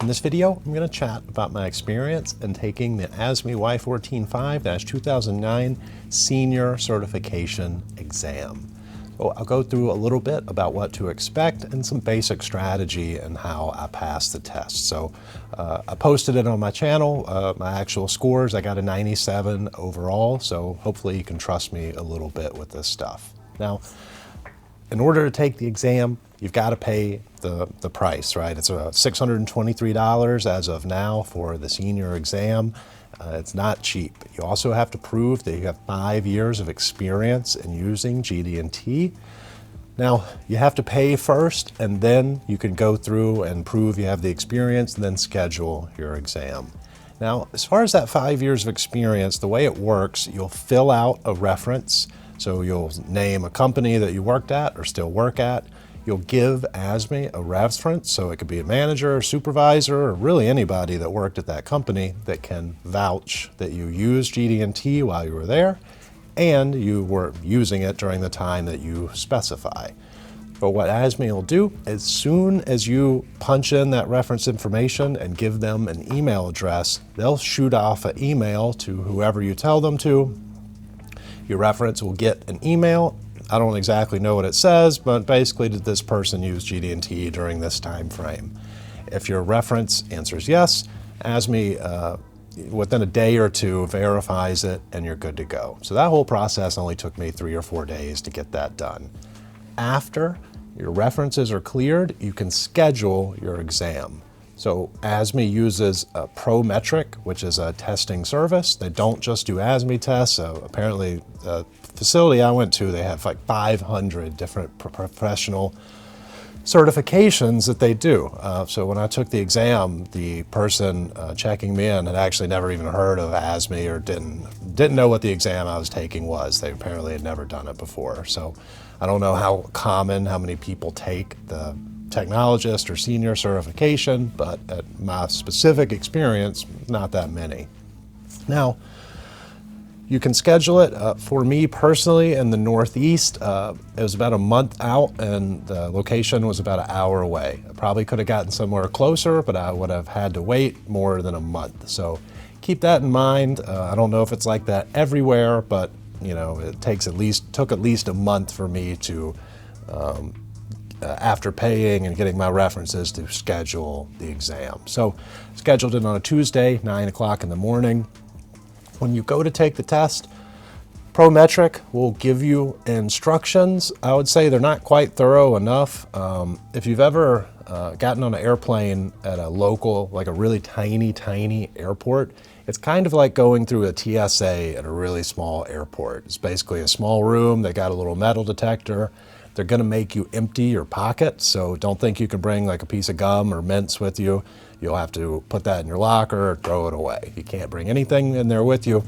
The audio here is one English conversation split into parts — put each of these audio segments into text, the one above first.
In this video, I'm going to chat about my experience in taking the ASME Y145-2009 Senior Certification Exam. So I'll go through a little bit about what to expect and some basic strategy and how I passed the test. So I posted it on my channel, my actual scores. I got a 97 overall, so hopefully you can trust me a little bit with this stuff. Now, in order to take the exam, you've got to pay the price, right? It's $623 as of now for the senior exam. It's not cheap. You also have to prove that you have 5 years of experience in using GD&T. Now, you have to pay first, and then you can go through and prove you have the experience and then schedule your exam. Now, as far as that 5 years of experience, the way it works, you'll fill out a reference. So you'll name a company that you worked at or still work at. You'll give ASME a reference, so it could be a manager, or supervisor, or really anybody that worked at that company that can vouch that you used GD&T while you were there and you were using it during the time that you specify. But what ASME will do, as soon as you punch in that reference information and give them an email address, they'll shoot off an email to whoever you tell them to. Your reference will get an email. I don't exactly know what it says, but basically, did this person use GD&T during this time frame? If your reference answers yes, ASME within a day or two verifies it and you're good to go. So that whole process only took me 3 or 4 days to get that done. After your references are cleared, you can schedule your exam. So ASME uses a Prometric, which is a testing service. They don't just do ASME tests. So apparently the facility I went to, they have like 500 different professional certifications that they do. So when I took the exam, the person checking me in had actually never even heard of ASME or didn't know what the exam I was taking was. They apparently had never done it before. So I don't know how many people take the technologist or senior certification, but at my specific experience, not that many. Now, you can schedule it. For me personally, in the Northeast, it was about a month out and the location was about an hour away. I probably could have gotten somewhere closer, but I would have had to wait more than a month. So keep that in mind. I don't know if it's like that everywhere, but you know, it took at least a month for me to after paying and getting my references to schedule the exam. So scheduled it on a Tuesday, 9 o'clock in the morning. When you go to take the test, Prometric will give you instructions. I would say they're not quite thorough enough. If you've ever gotten on an airplane at a local, like a really tiny airport, it's kind of like going through a TSA at a really small airport. It's basically a small room. They got a little metal detector. They're gonna make you empty your pocket, so don't think you can bring like a piece of gum or mints with you. You'll have to put that in your locker or throw it away. You can't bring anything in there with you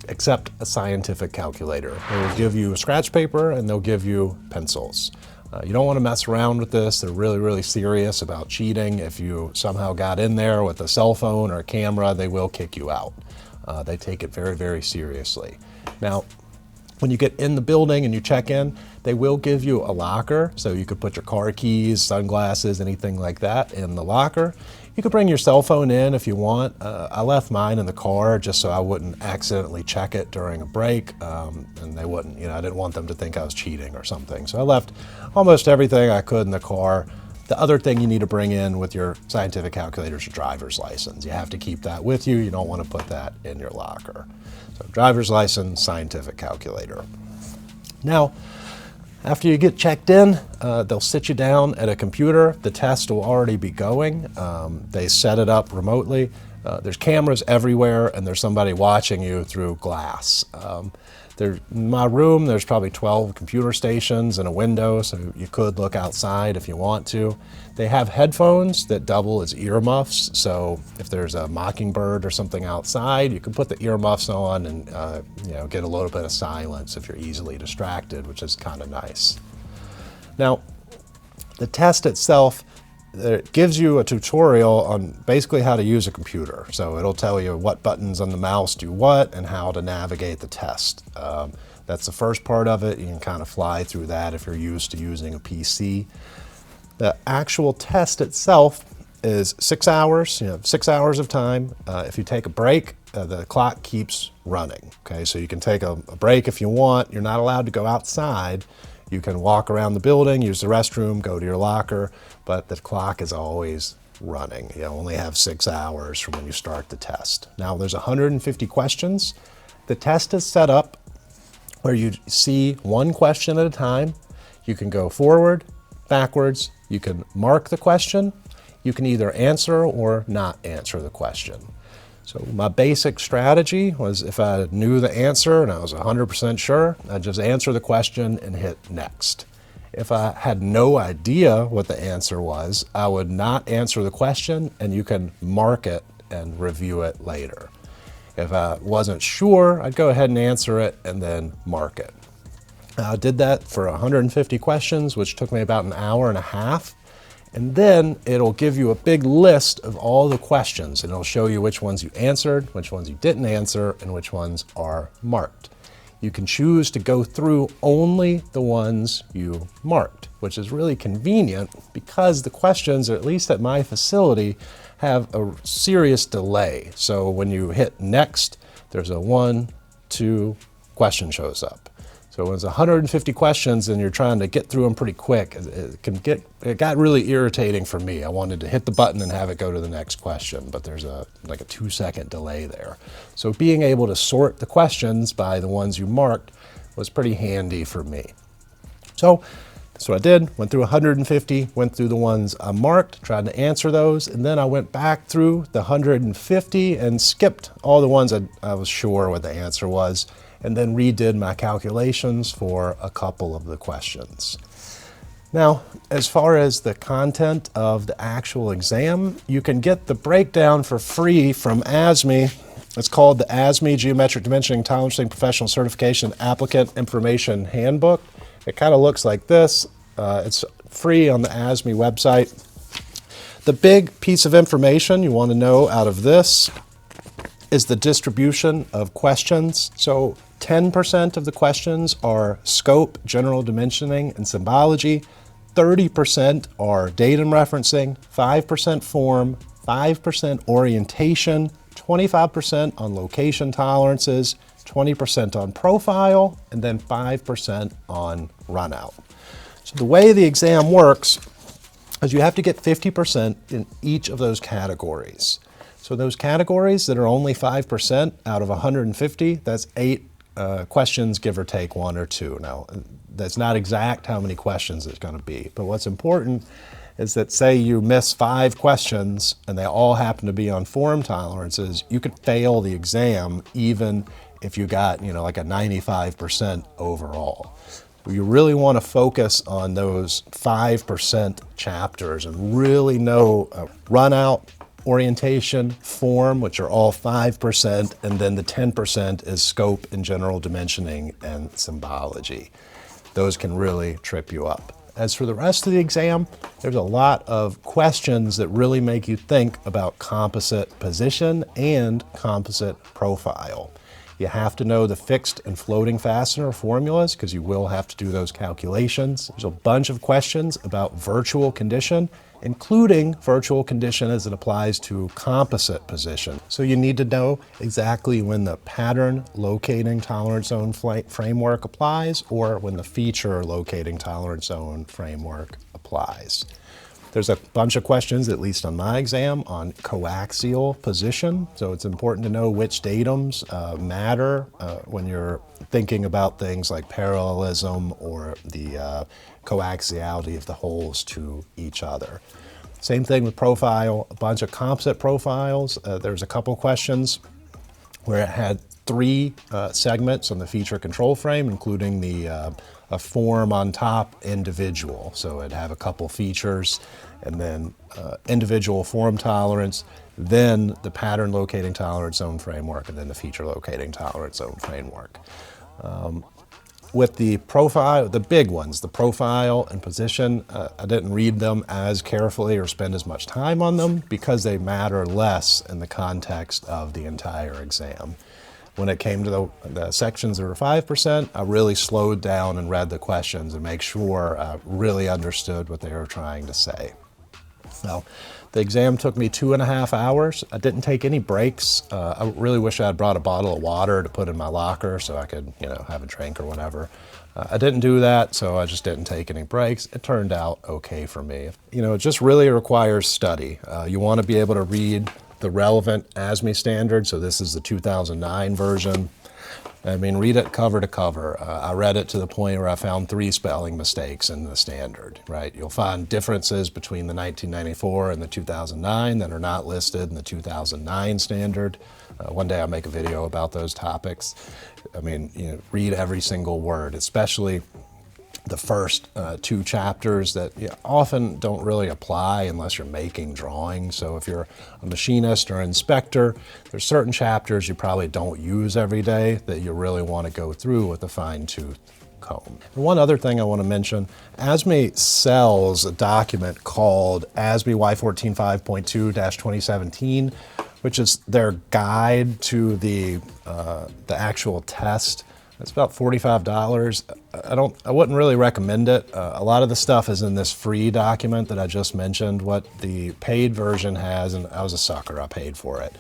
except a scientific calculator. They will give you scratch paper and they'll give you pencils. You don't wanna mess around with this. They're really serious about cheating. If you somehow got in there with a cell phone or a camera, they will kick you out. They take it very seriously. Now, when you get in the building and you check in, they will give you a locker, so you could put your car keys, sunglasses, anything like that in the locker. You could bring your cell phone in if you want. I left mine in the car just so I wouldn't accidentally check it during a break, and they wouldn't, I didn't want them to think I was cheating or something. So I left almost everything I could in the car. The other thing you need to bring in with your scientific calculator is your driver's license. You have to keep that with you. You don't want to put that in your locker. So driver's license, scientific calculator. Now, after you get checked in, they'll sit you down at a computer. The test will already be going. They set it up remotely. There's cameras everywhere and there's somebody watching you through glass. In my room, there's probably 12 computer stations and a window, so you could look outside if you want to. They have headphones that double as earmuffs, so if there's a mockingbird or something outside, you can put the earmuffs on and get a little bit of silence if you're easily distracted, which is kind of nice. Now, the test itself, it gives you a tutorial on basically how to use a computer. So it'll tell you what buttons on the mouse do what and how to navigate the test. That's the first part of it. You can kind of fly through that if you're used to using a PC. The actual test itself is 6 hours, 6 hours of time. If you take a break, the clock keeps running. Okay, so you can take a break if you want. You're not allowed to go outside. You can walk around the building, use the restroom, go to your locker, but the clock is always running. You only have 6 hours from when you start the test. Now there's 150 questions. The test is set up where you see one question at a time. You can go forward, backwards, you can mark the question, you can either answer or not answer the question. So my basic strategy was, if I knew the answer and I was 100% sure, I'd just answer the question and hit next. If I had no idea what the answer was, I would not answer the question, and you can mark it and review it later. If I wasn't sure, I'd go ahead and answer it and then mark it. I did that for 150 questions, which took me about an hour and a half. And then it'll give you a big list of all the questions, and it'll show you which ones you answered, which ones you didn't answer, and which ones are marked. You can choose to go through only the ones you marked, which is really convenient because the questions, at least at my facility, have a serious delay. So when you hit next, there's a 1, 2 question shows up. So when it's 150 questions and you're trying to get through them pretty quick, it got really irritating for me. I wanted to hit the button and have it go to the next question, but there's like a 2-second delay there. So being able to sort the questions by the ones you marked was pretty handy for me. So that's what I did. Went through 150, went through the ones I marked, tried to answer those, and then I went back through the 150 and skipped all the ones I was sure what the answer was, and then redid my calculations for a couple of the questions. Now, as far as the content of the actual exam, you can get the breakdown for free from ASME. It's called the ASME Geometric Dimensioning Tolerancing Professional Certification Applicant Information Handbook. It kind of looks like this. It's free on the ASME website. The big piece of information you want to know out of this is the distribution of questions. So 10% of the questions are scope, general dimensioning, and symbology. 30% are datum referencing, 5% form, 5% orientation, 25% on location tolerances, 20% on profile, and then 5% on runout. So the way the exam works is you have to get 50% in each of those categories. So those categories that are only 5% out of 150, that's 8 questions, give or take 1 or 2. Now, that's not exact how many questions it's going to be, but what's important is that, say you miss 5 questions and they all happen to be on form tolerances, you could fail the exam even if you got, like a 95% overall. You really want to focus on those 5% chapters and really know runout, orientation, form, which are all 5%, and then the 10% is scope and general dimensioning and symbology. Those can really trip you up. As for the rest of the exam, there's a lot of questions that really make you think about composite position and composite profile. You have to know the fixed and floating fastener formulas because you will have to do those calculations. There's a bunch of questions about virtual condition, including virtual condition as it applies to composite position. So you need to know exactly when the pattern locating tolerance zone framework applies or when the feature locating tolerance zone framework applies. There's a bunch of questions, at least on my exam, on coaxial position. So it's important to know which datums matter when you're thinking about things like parallelism or the coaxiality of the holes to each other. Same thing with profile, a bunch of composite profiles. There's a couple questions where it had 3 segments on the feature control frame, including the a form on top, individual. So it'd have a couple features and then individual form tolerance, then the pattern locating tolerance zone framework, and then the feature locating tolerance zone framework. With the profile, the big ones, the profile and position, I didn't read them as carefully or spend as much time on them because they matter less in the context of the entire exam. When it came to the sections that were 5%, I really slowed down and read the questions and make sure I really understood what they were trying to say. Now, The exam took me 2.5 hours. I didn't take any breaks. I really wish I had brought a bottle of water to put in my locker so I could, have a drink or whatever. I didn't do that, so I just didn't take any breaks. It turned out okay for me. It just really requires study. You want to be able to read the relevant ASME standard, so this is the 2009 version. Read it cover to cover. I read it to the point where I found 3 spelling mistakes in the standard, right? You'll find differences between the 1994 and the 2009 that are not listed in the 2009 standard. One day I'll make a video about those topics. Read every single word, especially the first 2 chapters that often don't really apply unless you're making drawings. So if you're a machinist or inspector, there's certain chapters you probably don't use every day that you really want to go through with a fine-tooth comb. And one other thing I want to mention, ASME sells a document called ASME Y14 5.2-2017, which is their guide to the actual test. It's about $45. I wouldn't really recommend it. A lot of the stuff is in this free document that I just mentioned. What the paid version has, and I was a sucker, I paid for it.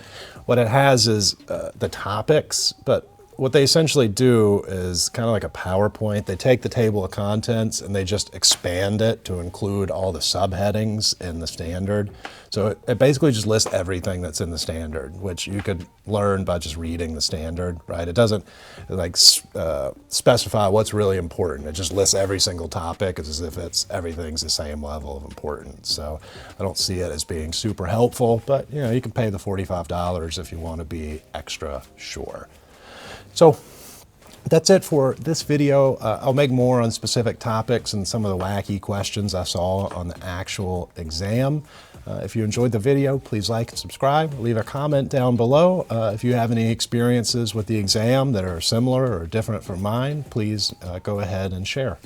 What it has is the topics, but what they essentially do is kind of like a PowerPoint. They take the table of contents and they just expand it to include all the subheadings in the standard. So it basically just lists everything that's in the standard, which you could learn by just reading the standard, right? It doesn't specify what's really important. It just lists every single topic as if everything's the same level of importance. So I don't see it as being super helpful, but you can pay the $45 if you want to be extra sure. So that's it for this video. I'll make more on specific topics and some of the wacky questions I saw on the actual exam. If you enjoyed the video, please like and subscribe. Leave a comment down below. If you have any experiences with the exam that are similar or different from mine, please go ahead and share.